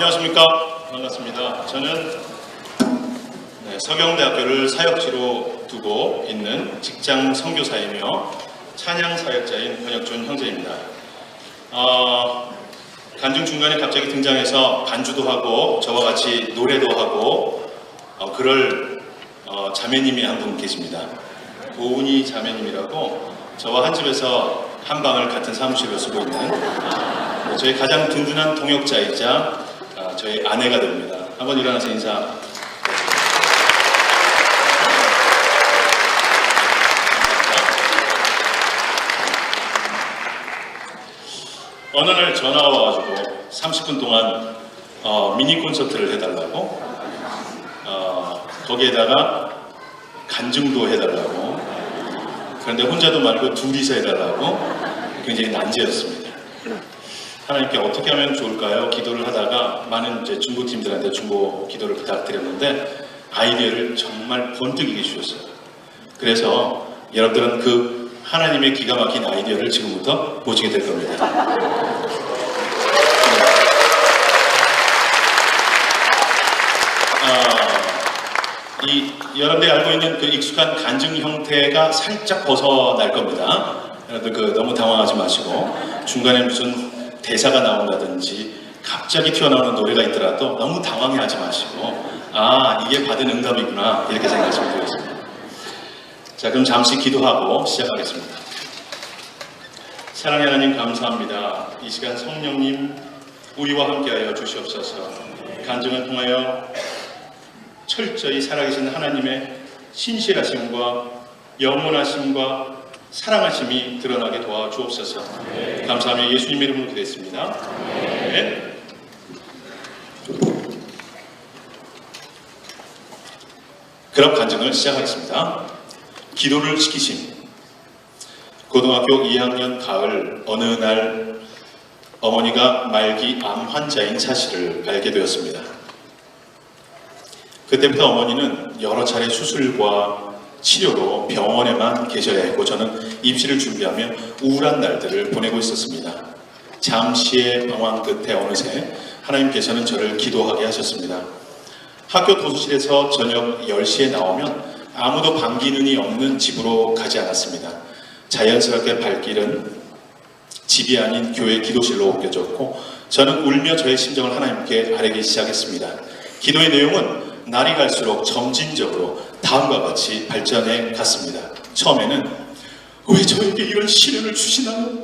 안녕하십니까. 반갑습니다. 저는 서경대학교를 사역지로 두고 있는 직장 선교사이며 찬양 사역자인 권혁준 형제입니다. 간증 중간에 갑자기 등장해서 반주도 하고 저와 같이 노래도 하고 그럴 자매님이 한 분 계십니다. 고은희 자매님이라고 저와 한 집에서 한 방을 같은 사무실로 쓰고 있는 저희 가장 든든한 동역자이자 저희 아내가 됩니다. 한번 일어나서 인사. 어느 날 전화가 와가지고 30분 동안 미니 콘서트를 해달라고 거기에다가 간증도 해달라고, 그런데 혼자도 말고 둘이서 해달라고 굉장히 난제였습니다. 하나님께 어떻게 하면 좋을까요? 기도를 하다가 많은 이제 중보팀들한테 중보 기도를 부탁드렸는데 아이디어를 정말 번뜩이게 주셨어요. 그래서 여러분들은 그 하나님의 기가 막힌 아이디어를 지금부터 보시게 될 겁니다. 여러분들이 알고 있는 그 익숙한 간증 형태가 살짝 벗어날 겁니다. 여러분들 너무 당황하지 마시고, 중간에 무슨 대사가 나온다든지 갑자기 튀어나오는 노래가 있더라도 너무 당황해하지 마시고, 이게 받은 응답이구나, 이렇게 생각하시면 되겠습니다. 자, 그럼 잠시 기도하고 시작하겠습니다. 사랑의 하나님, 감사합니다. 이 시간 성령님 우리와 함께하여 주시옵소서. 간증을 통하여 철저히 살아계신 하나님의 신실하심과 영원하심과 사랑하심이 드러나게 도와주옵소서. 감사하며 예수님 이름으로 기도했습니다. 네. 그럼 간증을 시작하겠습니다. 기도를 시키심. 고등학교 2학년 가을 어느 날 어머니가 말기 암 환자인 사실을 알게 되었습니다. 그때부터 어머니는 여러 차례 수술과 치료로 병원에만 계셔야 했고, 저는 입시를 준비하며 우울한 날들을 보내고 있었습니다. 잠시의 방황 끝에 어느새 하나님께서는 저를 기도하게 하셨습니다. 학교 도서실에서 저녁 10시에 나오면 아무도 반기는 이 없는 집으로 가지 않았습니다. 자연스럽게 발길은 집이 아닌 교회 기도실로 옮겨졌고, 저는 울며 저의 심정을 하나님께 아뢰기 시작했습니다. 기도의 내용은 날이 갈수록 점진적으로 다음과 같이 발전해 갔습니다. 처음에는 왜 저에게 이런 시련을 주시나요?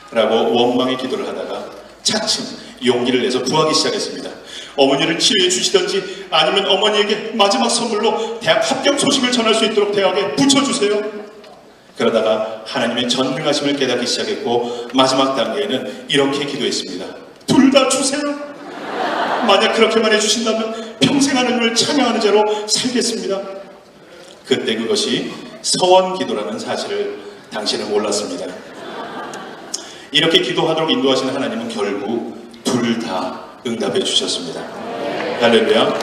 라고 원망의 기도를 하다가 차츰 용기를 내서 구하기 시작했습니다. 어머니를 치료해 주시던지 아니면 어머니에게 마지막 선물로 대학 합격 소식을 전할 수 있도록 대학에 붙여주세요. 그러다가 하나님의 전능하심을 깨닫기 시작했고, 마지막 단계에는 이렇게 기도했습니다. 둘 다 주세요. 만약 그렇게만 해주신다면 평생 하나님을 찬양하는 자로 살겠습니다. 그때 그것이 서원 기도라는 사실을 당시에는 몰랐습니다. 이렇게 기도하도록 인도하신 하나님은 결국 둘 다 응답해 주셨습니다. 할렐루야.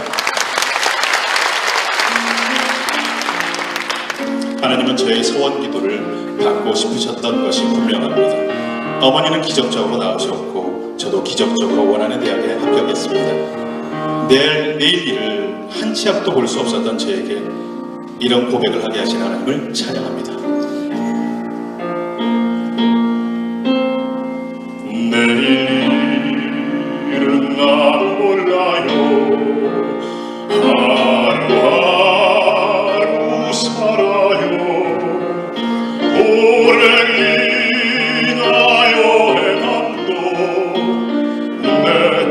하나님은 저의 서원 기도를 받고 싶으셨던 것이 분명합니다. 어머니는 기적적으로 나으셨고, 저도 기적적으로 원하는 대학에 합격했습니다. 내일 일을 한 치 앞도 볼 수 없었던 저에게 이런 고백을 하게 하신 하나님을 찬양합니다. 내일 일은 난 몰라요. 하루하루 살아요. 오래기나 여행함도 내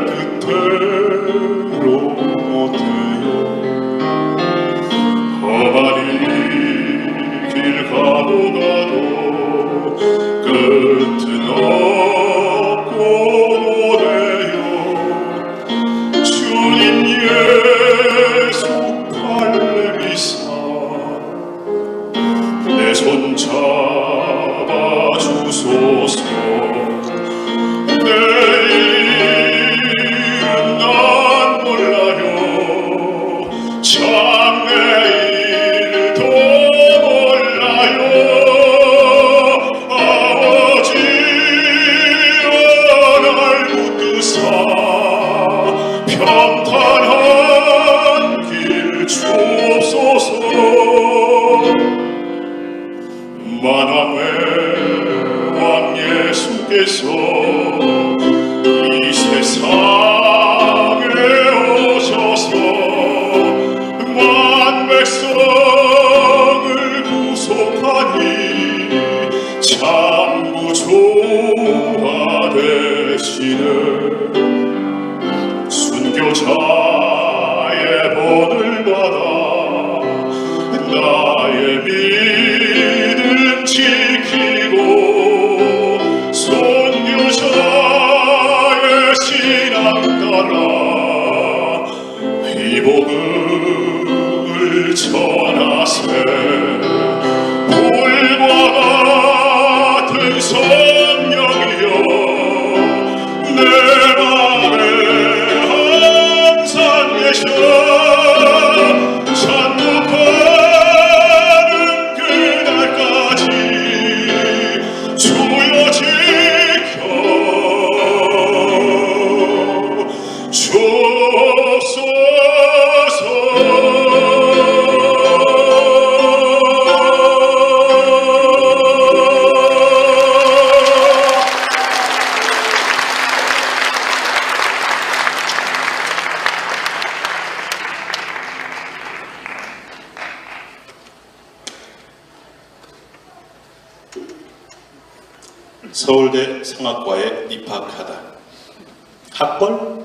뜻대로 못해요. 험한 길 가도 끝은 없고 못해요. 주님 예수 팔레미사 내 손 잡아주소서. 내일은 난 몰라요. 장래일도 몰라요. 아버지여 날 붙드사 하나님께서 이 세상에 오셔서 만 백성을 구속하니 참 구주가 되시네. 순교자의 본을 받아 나의 믿음 지키고 선교사의 신앙 따라 이 복음을 전하세. 불과 같은 성령이여 내 맘에 항상 계셔. 천국하는 그날까지 주여 지켜 주옵소서. 서울대 성악과에 입학하다. 학벌?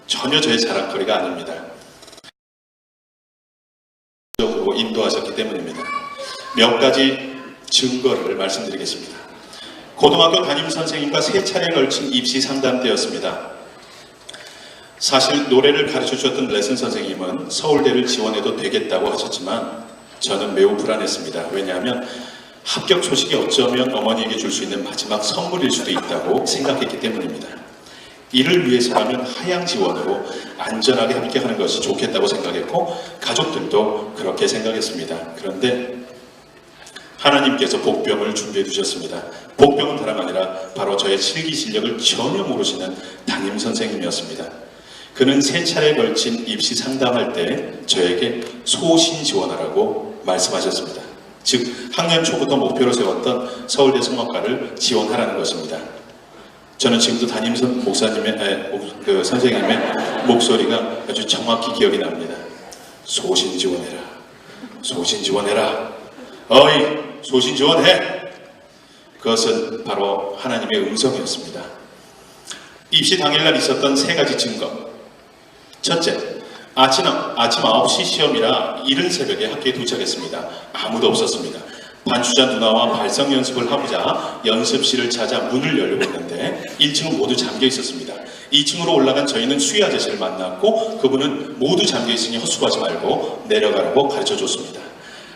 전혀 저의 자랑거리가 아닙니다. 적으로 인도하셨기 때문입니다. 몇 가지 증거를 말씀드리겠습니다. 고등학교 담임선생님과 3차례에 걸친 입시 상담 때였습니다. 사실 노래를 가르쳐 주셨던 레슨 선생님은 서울대를 지원해도 되겠다고 하셨지만 저는 매우 불안했습니다. 왜냐하면 합격 소식이 어쩌면 어머니에게 줄 수 있는 마지막 선물일 수도 있다고 생각했기 때문입니다. 이를 위해서라면 하향 지원으로 안전하게 합격하는 것이 좋겠다고 생각했고 가족들도 그렇게 생각했습니다. 그런데 하나님께서 복병을 준비해 주셨습니다. 복병은 다름 아니라 바로 저의 실기 실력을 전혀 모르시는 담임 선생님이었습니다. 그는 3차례에 걸친 입시 상담할 때 저에게 소신 지원하라고 말씀하셨습니다. 즉 학년 초부터 목표로 세웠던 서울대 성악과를 지원하라는 것입니다. 저는 지금도 담임 목사님의 선생님의 목소리가 아주 정확히 기억이 납니다. 소신 지원해라. 소신 지원해라. 어이 소신 지원해. 그것은 바로 하나님의 음성이었습니다. 입시 당일날 있었던 3가지 증거. 첫째, 아침 9시 시험이라 이른 새벽에 학교에 도착했습니다. 아무도 없었습니다. 반주자 누나와 발성 연습을 하고자 연습실을 찾아 문을 열려고 했는데 1층은 모두 잠겨 있었습니다. 2층으로 올라간 저희는 수희 아저씨를 만났고 그분은 모두 잠겨 있으니 헛수고하지 말고 내려가라고 가르쳐 줬습니다.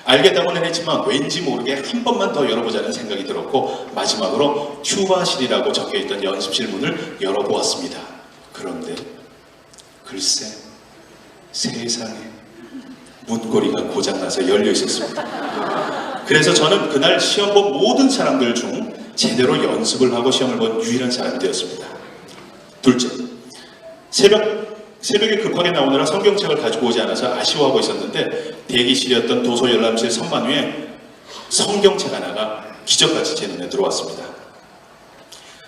알겠다고는 했지만 왠지 모르게 한 번만 더 열어보자는 생각이 들었고 마지막으로 튜바실이라고 적혀있던 연습실 문을 열어보았습니다. 그런데 글쎄 세상에 문고리가 고장나서 열려 있었습니다. 그래서 저는 그날 시험 본 모든 사람들 중 제대로 연습을 하고 시험을 본 유일한 사람이 되었습니다. 둘째, 새벽에 급하게 나오느라 성경책을 가지고 오지 않아서 아쉬워하고 있었는데 대기실이었던 도서 열람실 선반 위에 성경책 하나가 기적같이 제 눈에 들어왔습니다.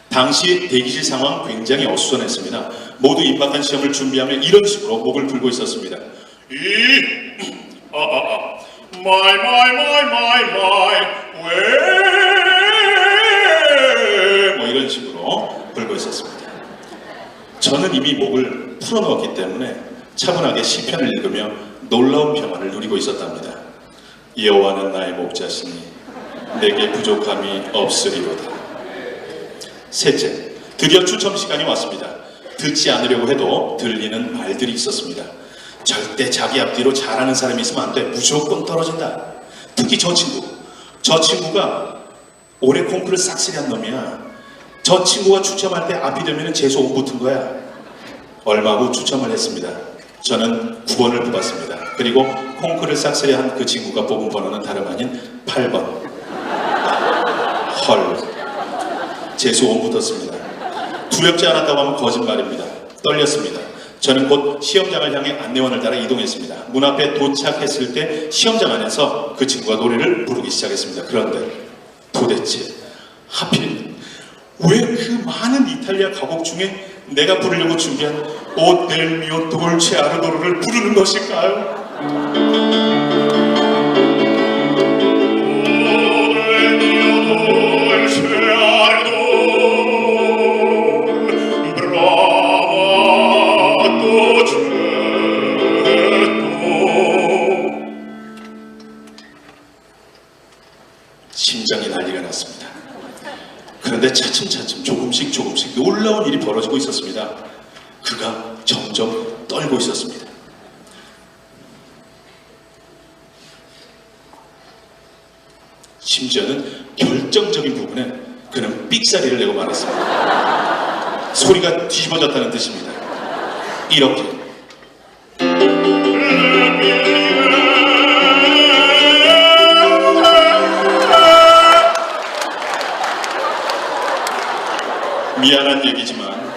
당시 대기실 상황 굉장히 어수선했습니다. 모두 임박한 시험을 준비하며 이런 식으로 목을 풀고 있었습니다. 뭐 이런 식으로 풀고 있었습니다. 저는 이미 목을 풀어놓았기 때문에 차분하게 시편을 읽으며 놀라운 평안을 누리고 있었답니다. 여호와는 나의 목자시니 내게 부족함이 없으리로다. 셋째, 드디어 추첨 시간이 왔습니다. 듣지 않으려고 해도 들리는 말들이 있었습니다. 절대 자기 앞뒤로 잘하는 사람이 있으면 안 돼. 무조건 떨어진다. 특히 저 친구가 올해 콩쿠르 싹쓸이한 놈이야. 저 친구가 추첨할 때 앞이 되면 재수 5 붙은 거야. 얼마 후 추첨을 했습니다. 저는 9번을 뽑았습니다. 그리고 콩쿠르 싹쓸이한 그 친구가 뽑은 번호는 다름 아닌 8번. 헐. 재수 5 붙었습니다. 두렵지 않았다고 하면 거짓말입니다. 떨렸습니다. 저는 곧 시험장을 향해 안내원을 따라 이동했습니다. 문 앞에 도착했을 때 시험장 안에서 그 친구가 노래를 부르기 시작했습니다. 그런데 도대체 하필 왜 그 많은 이탈리아 가곡 중에 내가 부르려고 준비한 오 델 미오 돌체 아르도르를 부르는 것일까요? 심장이 난리가 났습니다. 그런데 차츰차츰 조금씩 놀라운 일이 벌어지고 있었습니다. 그가 점점 떨고 있었습니다. 심지어는 결정적인 부분에 그는 삑사리를 내고 말했습니다. 소리가 뒤집어졌다는 뜻입니다. 이렇게 미안한 얘기지만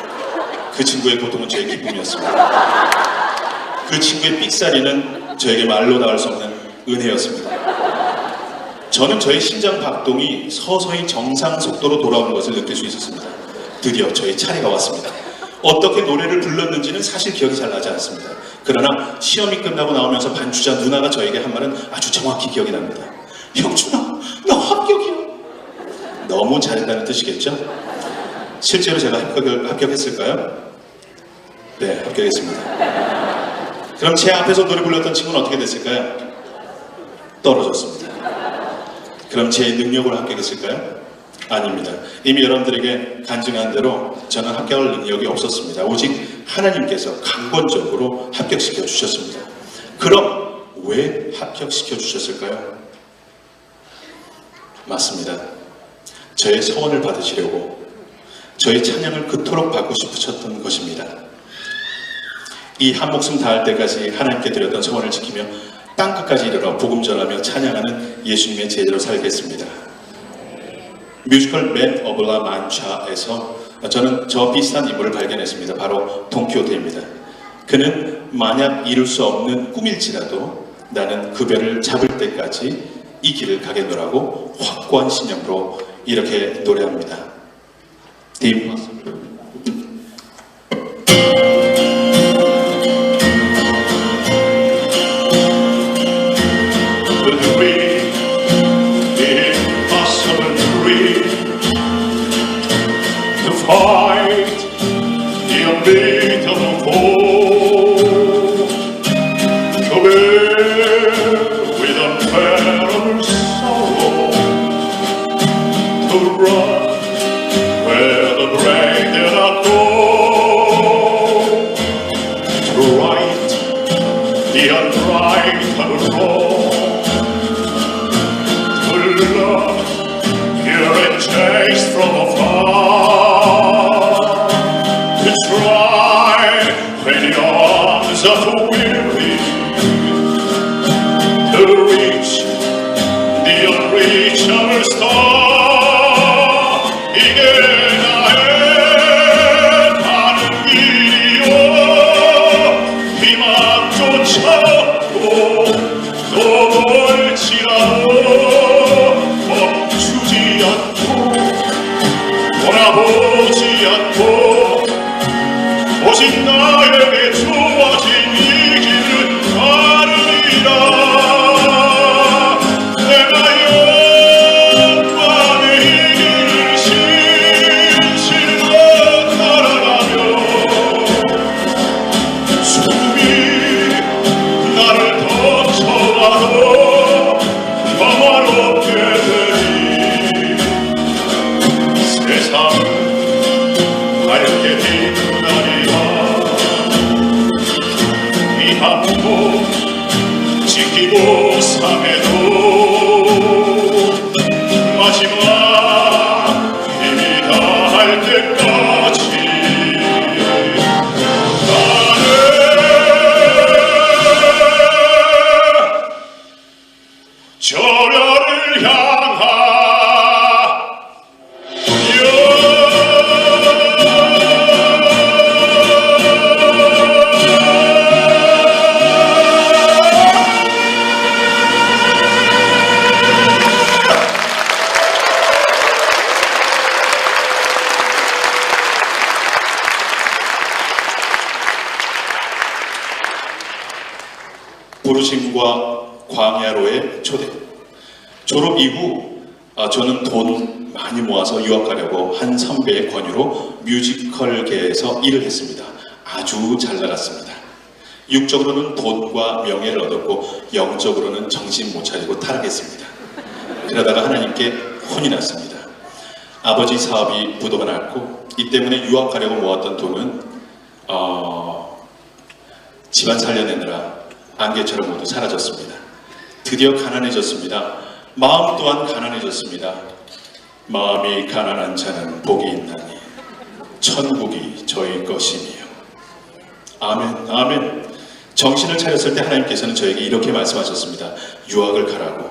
그 친구의 고통은 저의 기쁨이었습니다. 그 친구의 삑사리는 저에게 말로 닿을 수 없는 은혜였습니다. 저는 저의 심장 박동이 서서히 정상 속도로 돌아오는 것을 느낄 수 있었습니다. 드디어 저의 차례가 왔습니다. 어떻게 노래를 불렀는지는 사실 기억이 잘 나지 않습니다. 그러나 시험이 끝나고 나오면서 반주자 누나가 저에게 한 말은 아주 정확히 기억이 납니다. 형준아, 너 합격이야. 너무 잘했다는 뜻이겠죠? 실제로 제가 합격했을까요? 네, 합격했습니다. 그럼 제 앞에서 노래 불렀던 친구는 어떻게 됐을까요? 떨어졌습니다. 그럼 제 능력으로 합격했을까요? 아닙니다. 이미 여러분들에게 간증한 대로 저는 합격할 능력이 없었습니다. 오직 하나님께서 강권적으로 합격시켜 주셨습니다. 그럼 왜 합격시켜 주셨을까요? 맞습니다. 저의 소원을 받으시려고 저의 찬양을 그토록 받고 싶으셨던 것입니다. 이 한 목숨 다할 때까지 하나님께 드렸던 소원을 지키며 땅끝까지 이르러 복음 전하며 찬양하는 예수님의 제자로 살겠습니다. 뮤지컬 맨 오브 라 만차에서 저는 저 비슷한 인물을 발견했습니다. 바로 돈키호테입니다. 그는 만약 이룰 수 없는 꿈일지라도 나는 그 별을 잡을 때까지 이 길을 가겠노라고 확고한 신념으로 이렇게 노래합니다. 딥 Fight the unbeatable foe, to bear with unbearable sorrow, to run where the brave did not go, to right the unrightable wrong, to love pure and chaste from afar. Try when the arms are too weary to reach the unreachable star. 이게 나의 가는 길이요 희망조차도 또 멀지라도 멈추지 않고 돌아보지 않고 오직 나에게 주어진 이 길을 가르리라. 내가 영광의 이 길을 신실로 따라가며 숨이 나를 덮쳐와도 평화롭게 되리. 세상은 밝게 빛나리라. 위하고 지키고 상해도 마지막 힘이 다할 때까지 나는 저려를 향하여 부르심과 광야로의 초대. 졸업 이후 저는 돈 많이 모아서 유학 가려고 한 선배의 권유로 뮤지컬계에서 일을 했습니다. 아주 잘 나갔습니다. 육적으로는 돈과 명예를 얻었고 영적으로는 정신 못 차리고 타락했습니다. 그러다가 하나님께 혼이 났습니다. 아버지 사업이 부도가 났고 이 때문에 유학 가려고 모았던 돈은 집안 살려내느라 안개처럼 모두 사라졌습니다. 드디어 가난해졌습니다. 마음 또한 가난해졌습니다. 마음이 가난한 자는 복이 있나니 천국이 저희 것이니요. 아멘, 아멘. 정신을 차렸을 때 하나님께서는 저에게 이렇게 말씀하셨습니다. 유학을 가라고.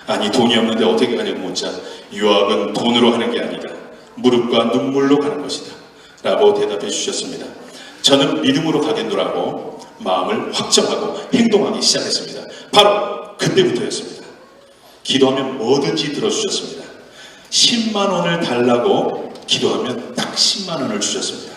아니, 돈이 없는데 어떻게 가냐고 묻자 유학은 돈으로 하는 게 아니다. 무릎과 눈물로 가는 것이다 라고 대답해 주셨습니다. 저는 믿음으로 가겠노라고 마음을 확정하고 행동하기 시작했습니다. 바로 그때부터였습니다. 기도하면 뭐든지 들어주셨습니다. 10만 원을 달라고 기도하면 딱 10만 원을 주셨습니다.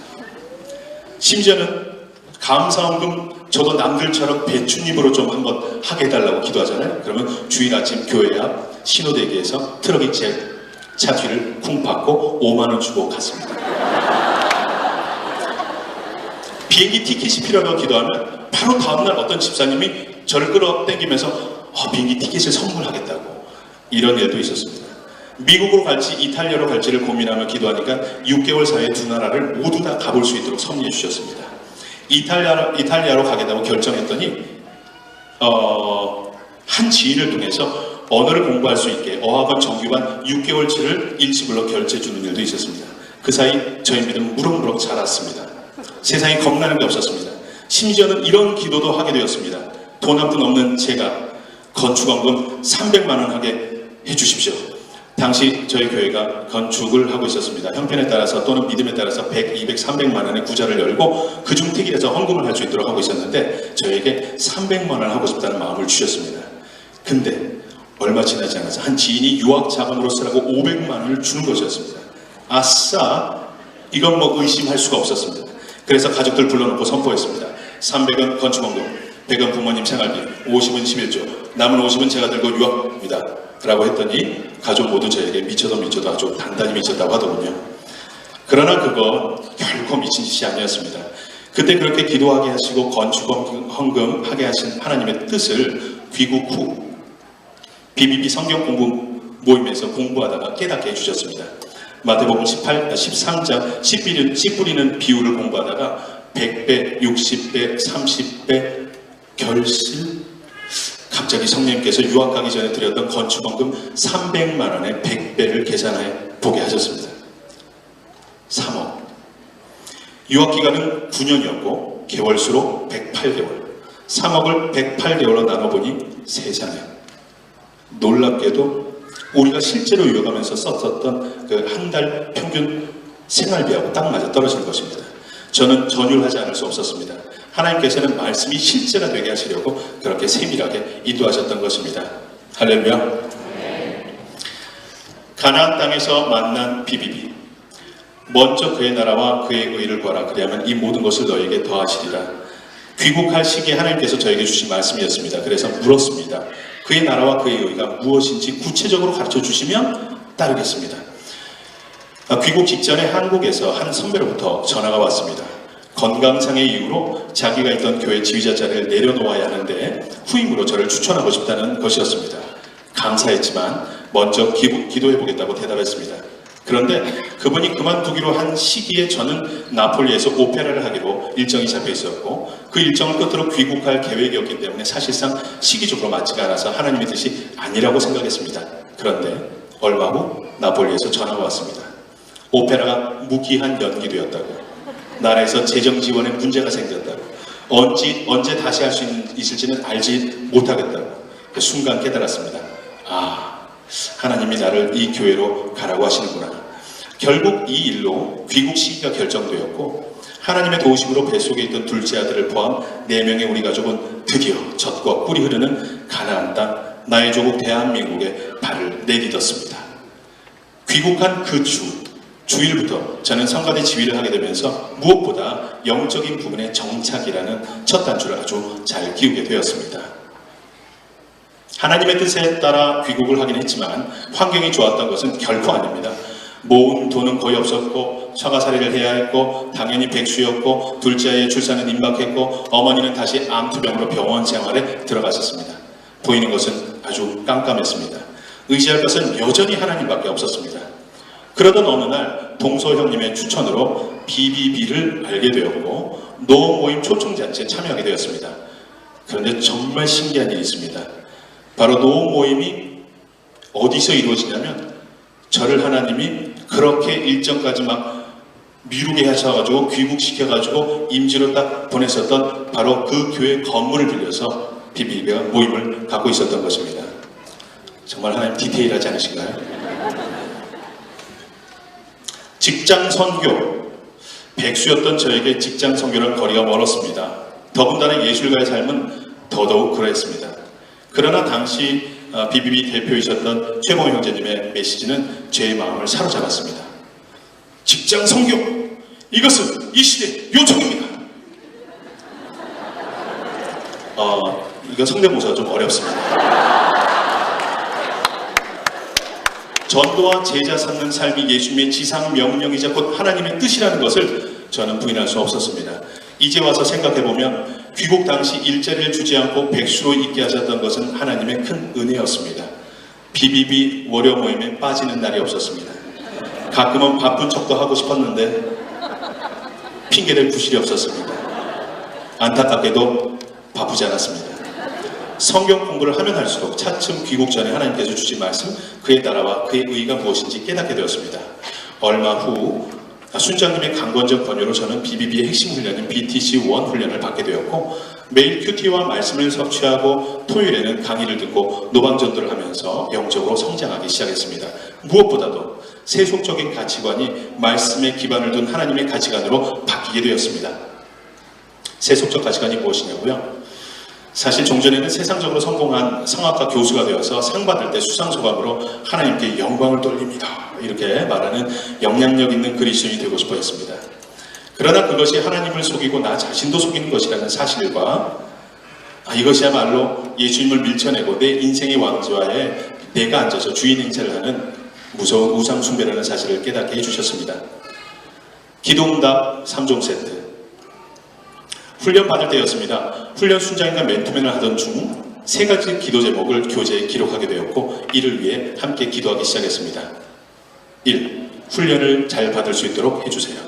심지어는 감사원금 저도 남들처럼 배추잎으로 좀 한번 하게 해달라고 기도하잖아요. 그러면 주일 아침 교회 앞 신호대기에서 트럭이 제 차 뒤를 쿵 박고 5만 원 주고 갔습니다. 비행기 티켓이 필요하다고 기도하면 바로 다음날 어떤 집사님이 저를 끌어당기면서 비행기 티켓을 선물하겠다고 이런 일도 있었습니다. 미국으로 갈지 이탈리아로 갈지를 고민하며 기도하니까 6개월 사이에 두 나라를 모두 다 가볼 수 있도록 섭리해 주셨습니다. 이탈리아로 가겠다고 결정했더니 한 지인을 통해서 언어를 공부할 수 있게 어학원 정규반 6개월치를 일시불로 결제해 주는 일도 있었습니다. 그 사이 저희 믿음은 무럭무럭 자랐습니다. 세상에 겁나는 게 없었습니다. 심지어는 이런 기도도 하게 되었습니다. 돈 한 푼 없는 제가 건축원금 300만 원 하게 해주십시오. 당시 저희 교회가 건축을 하고 있었습니다. 형편에 따라서 또는 믿음에 따라서 100, 200, 300만 원의 구자를 열고 그중 택일해서 헌금을 할 수 있도록 하고 있었는데 저에게 300만 원 하고 싶다는 마음을 주셨습니다. 근데 얼마 지나지 않아서 한 지인이 유학 자금으로 쓰라고 500만 원을 주는 것이었습니다. 아싸! 이건 뭐 의심할 수가 없었습니다. 그래서 가족들 불러놓고 선포했습니다. 300은 건축원금, 100은 부모님 생활비, 50은 11조, 남은 50은 제가 들고 유학입니다. 라고 했더니 가족 모두 저에게 미쳐도 아주 단단히 미쳤다고 하더군요. 그러나 그거 결코 미친 짓이 아니었습니다. 그때 그렇게 기도하게 하시고 건축헌금 하게 하신 하나님의 뜻을 귀국 후 BBB 성경 공부 모임에서 공부하다가 깨닫게 해주셨습니다. 마태복음 13장 씨 뿌리는 비유를 공부하다가 100배, 60배, 30배 결실? 갑자기 성령님께서 유학 가기 전에 드렸던 건축원금 300만 원의 100배를 계산해 보게 하셨습니다. 3억. 유학 기간은 9년이었고 개월수로 108개월. 3억을 108개월로 나눠보니 세상에 놀랍게도 우리가 실제로 유학하면서 썼었던 그 한 달 평균 생활비하고 딱 맞아 떨어진 것입니다. 저는 전율하지 않을 수 없었습니다. 하나님께서는 말씀이 실제가 되게 하시려고 그렇게 세밀하게 인도하셨던 것입니다. 할렐루야. 가나안 땅에서 만난 BBB. 먼저 그의 나라와 그의 의를 구하라. 그리하면 이 모든 것을 너에게 더하시리라. 귀국할 시기에 하나님께서 저에게 주신 말씀이었습니다. 그래서 물었습니다. 그의 나라와 그의 의가 무엇인지 구체적으로 가르쳐 주시면 따르겠습니다. 귀국 직전에 한국에서 한 선배로부터 전화가 왔습니다. 건강상의 이유로 자기가 있던 교회 지휘자 자리를 내려놓아야 하는데 후임으로 저를 추천하고 싶다는 것이었습니다. 감사했지만 먼저 기도해보겠다고 대답했습니다. 그런데 그분이 그만두기로 한 시기에 저는 나폴리에서 오페라를 하기로 일정이 잡혀 있었고 그 일정을 끝으로 귀국할 계획이었기 때문에 사실상 시기적으로 맞지가 않아서 하나님의 뜻이 아니라고 생각했습니다. 그런데 얼마 후 나폴리에서 전화가 왔습니다. 오페라가 무기한 연기되었다고, 나라에서 재정 지원에 문제가 생겼다고, 언제 다시 할 수 있을지는 알지 못하겠다고. 그 순간 깨달았습니다. 하나님이 나를 이 교회로 가라고 하시는구나. 결국 이 일로 귀국 시기가 결정되었고 하나님의 도우심으로 뱃속에 있던 둘째 아들을 포함 4명의 우리 가족은 드디어 젖과 꿀이 흐르는 가나안 땅 나의 조국 대한민국에 발을 내딛었습니다. 귀국한 그 주 주일부터 저는 성가대 지휘를 하게 되면서 무엇보다 영적인 부분의 정착이라는 첫 단추를 아주 잘 키우게 되었습니다. 하나님의 뜻에 따라 귀국을 하긴 했지만 환경이 좋았던 것은 결코 아닙니다. 모은 돈은 거의 없었고 처가살이를 해야 했고 당연히 백수였고 둘째 아이의 출산은 임박했고 어머니는 다시 암투병으로 병원 생활에 들어가셨습니다. 보이는 것은 아주 깜깜했습니다. 의지할 것은 여전히 하나님밖에 없었습니다. 그러던 어느 날 동서 형님의 추천으로 BBB를 알게 되었고 노원 모임 초청잔치에 참여하게 되었습니다. 그런데 정말 신기한 일이 있습니다. 바로 노원 모임이 어디서 이루어지냐면 저를 하나님이 그렇게 일정까지 막 미루게 하셔가지고 귀국시켜가지고 임지로 딱 보냈었던 바로 그 교회 건물을 빌려서 BBB가 모임을 갖고 있었던 것입니다. 정말 하나님 디테일하지 않으신가요? 직장 선교, 백수였던 저에게 직장 선교는 거리가 멀었습니다. 더군다나 예술가의 삶은 더더욱 그러했습니다. 그러나 당시 BBB 대표이셨던 최봉 형제님의 메시지는 제 마음을 사로잡았습니다. 직장 선교, 이것은 이 시대 요청입니다. 이거 성대모사가 좀 어렵습니다. 전도와 제자 삼는 삶이 예수님의 지상 명령이자 곧 하나님의 뜻이라는 것을 저는 부인할 수 없었습니다. 이제 와서 생각해보면 귀국 당시 일자리를 주지 않고 백수로 있게 하셨던 것은 하나님의 큰 은혜였습니다. BBB 월요 모임에 빠지는 날이 없었습니다. 가끔은 바쁜 척도 하고 싶었는데 핑계댈 구실이 없었습니다. 안타깝게도 바쁘지 않았습니다. 성경 공부를 하면 할수록 차츰 귀국 전에 하나님께서 주신 말씀, 그의 나라와 그의 의가 무엇인지 깨닫게 되었습니다. 얼마 후 순장님의 강권적 권유로 저는 BBB의 핵심 훈련인 BTC1 훈련을 받게 되었고 매일 큐티와 말씀을 섭취하고 토요일에는 강의를 듣고 노방전도를 하면서 영적으로 성장하기 시작했습니다. 무엇보다도 세속적인 가치관이 말씀에 기반을 둔 하나님의 가치관으로 바뀌게 되었습니다. 세속적 가치관이 무엇이냐고요? 사실 종전에는 세상적으로 성공한 성악가 교수가 되어서 상 받을 때 수상소감으로 하나님께 영광을 돌립니다. 이렇게 말하는 영향력 있는 그리스도인이 되고 싶어 했습니다. 그러나 그것이 하나님을 속이고 나 자신도 속이는 것이라는 사실과 이것이야말로 예수님을 밀쳐내고 내 인생의 왕좌에 내가 앉아서 주인 행세를 하는 무서운 우상 숭배라는 사실을 깨닫게 해주셨습니다. 기도응답 3종 세트. 훈련 받을 때였습니다. 훈련 순장인과 맨투맨을 하던 중 3가지 기도 제목을 교재에 기록하게 되었고 이를 위해 함께 기도하기 시작했습니다. 1. 훈련을 잘 받을 수 있도록 해주세요.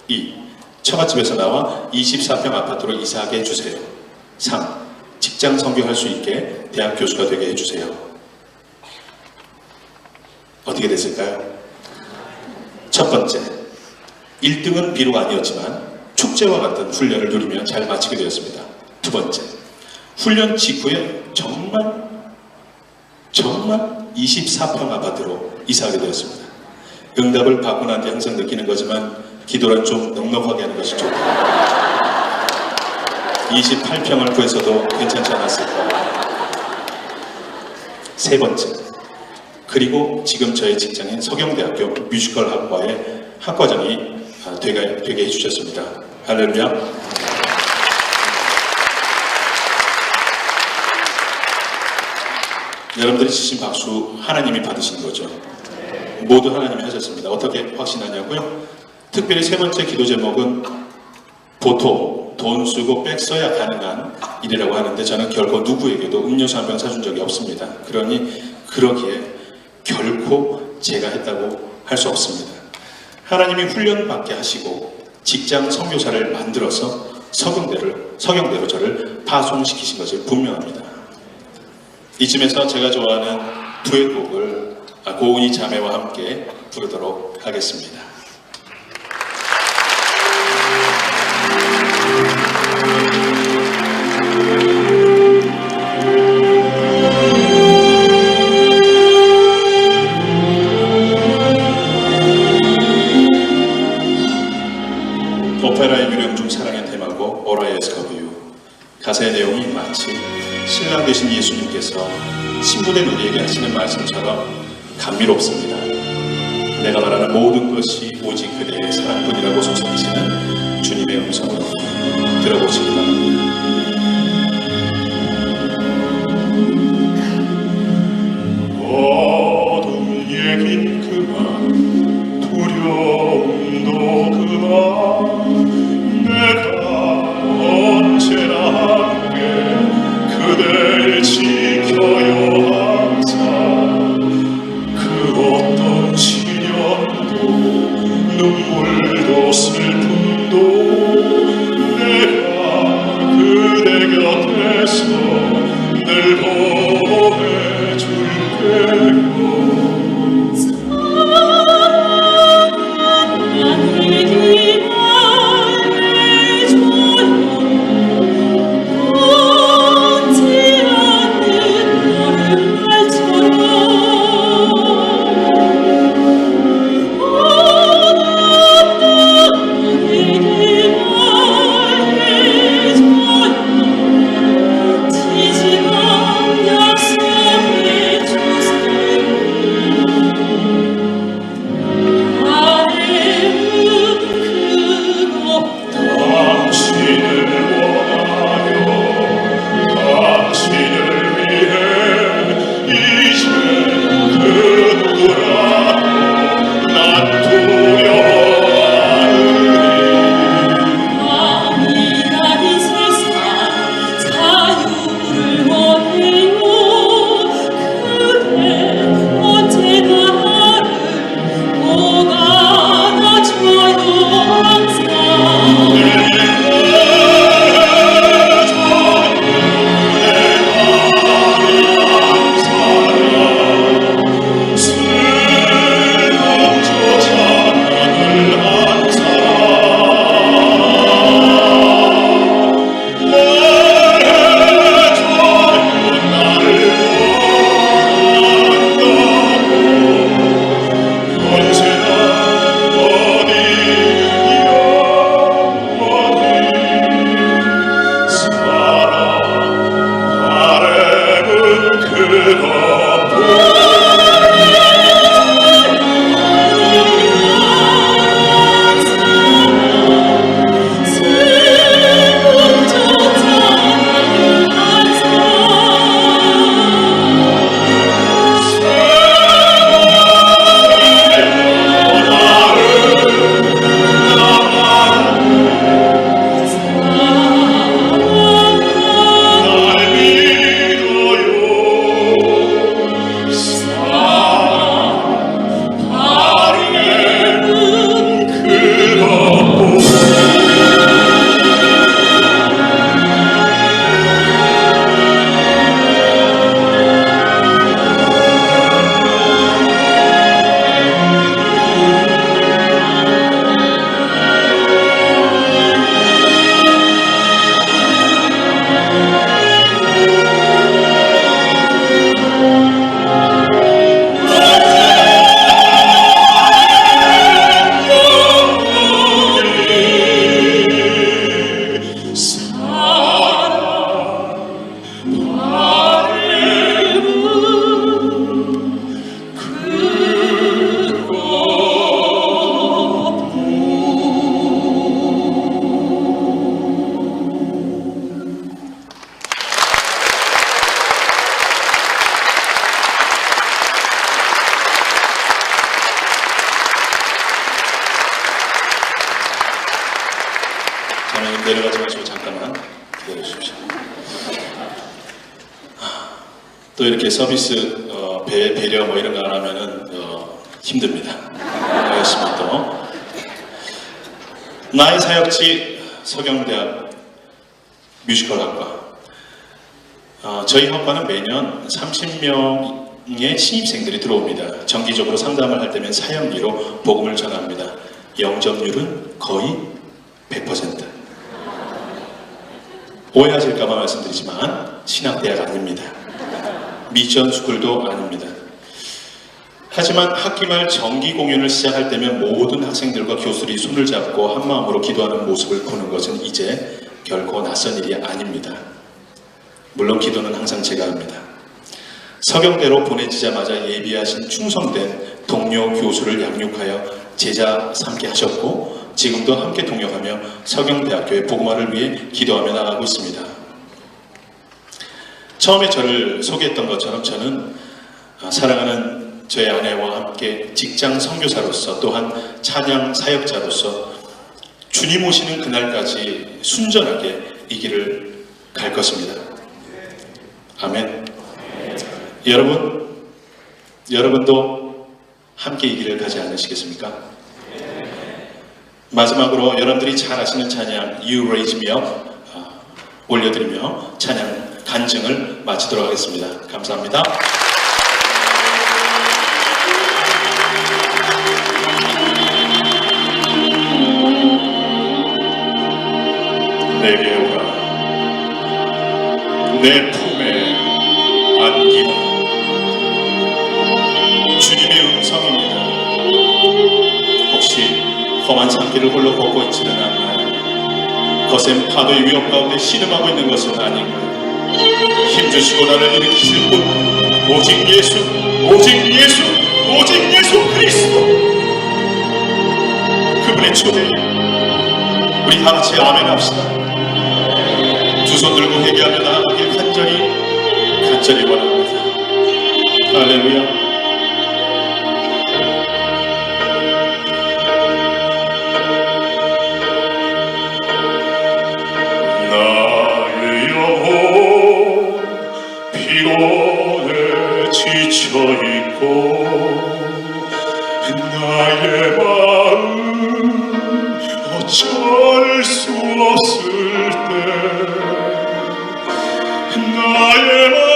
2. 처갓집에서 나와 24평 아파트로 이사하게 해주세요. 3. 직장 선교할 수 있게 대학 교수가 되게 해주세요. 어떻게 됐을까요? 첫 번째, 1등은 비록 아니었지만 축제와 같은 훈련을 누리며 잘 마치게 되었습니다. 두 번째, 훈련 직후에 정말 24평 아파트로 이사하게 되었습니다. 응답을 받고 난 뒤 항상 느끼는 거지만 기도란 좀 넉넉하게 하는 것이 좋다. 28평을 구해서도 괜찮지 않았을까. 세 번째, 그리고 지금 저의 직장인 서경대학교 뮤지컬 학과의 학과장이 되게 해주셨습니다. 할렐루야. 여러분들이 치신 박수 하나님이 받으신 거죠. 모두 하나님이 하셨습니다. 어떻게 확신하냐고요? 특별히 세 번째 기도 제목은 보통 돈 쓰고 백 써야 가능한 일이라고 하는데 저는 결코 누구에게도 음료수 한 병 사준 적이 없습니다. 그러니 그러기에 결코 제가 했다고 할 수 없습니다. 하나님이 훈련받게 하시고 직장 선교사를 만들어서 서경대로 저를 파송시키신 것이 분명합니다. 이쯤에서 제가 좋아하는 두엣곡을 고은이 자매와 함께 부르도록 하겠습니다. 오페라의 유령 중 사랑의 테마곡 오라의 에스커비유. 가사의 내용이 마치 신랑 되신 예수님께서 신부된 우리에게 하시는 말씀처럼 감미롭습니다. 내가 바라는 모든 것이 오직 그대의 사랑뿐이라고 속삭이시는 주님의 음성을 들어보시기 바랍니다. 어둠 얘긴 그만 두려움도 그만 내가 언제나 함께 그댈 지켜요 항상 그 어떤 시련도 눈물도 슬픔도 내가 그대 곁에서 늘 보호해 줄게요. 자매님 내려가지 마시고 잠깐만 기다려 주십시오. 또 이렇게 서비스 배려 뭐 이런 거 안 하면은 힘듭니다. 알겠습니다. 또 나의 사역지 서경대학 뮤지컬학과. 저희 학과는 매년 30명의 신입생들이 들어옵니다. 정기적으로 상담을 할 때면 사형리로 복음을 전합니다. 영접률은 거의 100%. 오해하실까봐 말씀드리지만 신학대학 아닙니다. 미션 스쿨도 아닙니다. 하지만 학기 말 정기 공연을 시작할 때면 모든 학생들과 교수들이 손을 잡고 한마음으로 기도하는 모습을 보는 것은 이제 결코 낯선 일이 아닙니다. 물론 기도는 항상 제가 합니다. 서경대로 보내지자마자 예비하신 충성된 동료 교수를 양육하여 제자 삼게 하셨고 지금도 함께 동역하며 서경대학교의 복음화를 위해 기도하며 나가고 있습니다. 처음에 저를 소개했던 것처럼 저는 사랑하는 저의 아내와 함께 직장 선교사로서 또한 찬양 사역자로서 주님 오시는 그날까지 순전하게 이 길을 갈 것입니다. 아멘. 여러분도 함께 이 길을 가지 않으시겠습니까? 마지막으로 여러분들이 잘 아시는 찬양 You Raise Me Up 올려드리며 찬양 간증을 마치도록 하겠습니다. 감사합니다. 내게 오라 내 품에 안기라. 주님의 음성입니다. 혹시 험한 산길을 홀로 걷고 있지는 않나요? 거센 파도의 위협 가운데 신음하고 있는 것은 아닌가요? 힘주시고 나를 일으키실 분 오직 예수, 오직 예수, 오직 예수 그리스도. 그분의 초대에 우리 다같이 아멘 합시다. 두 손 들고 회개하며 나아가길 간절히 원합니다. 할렐루야. 피곤해 지쳐있고 나의 마음 어쩔 수 없을 때 나의 마음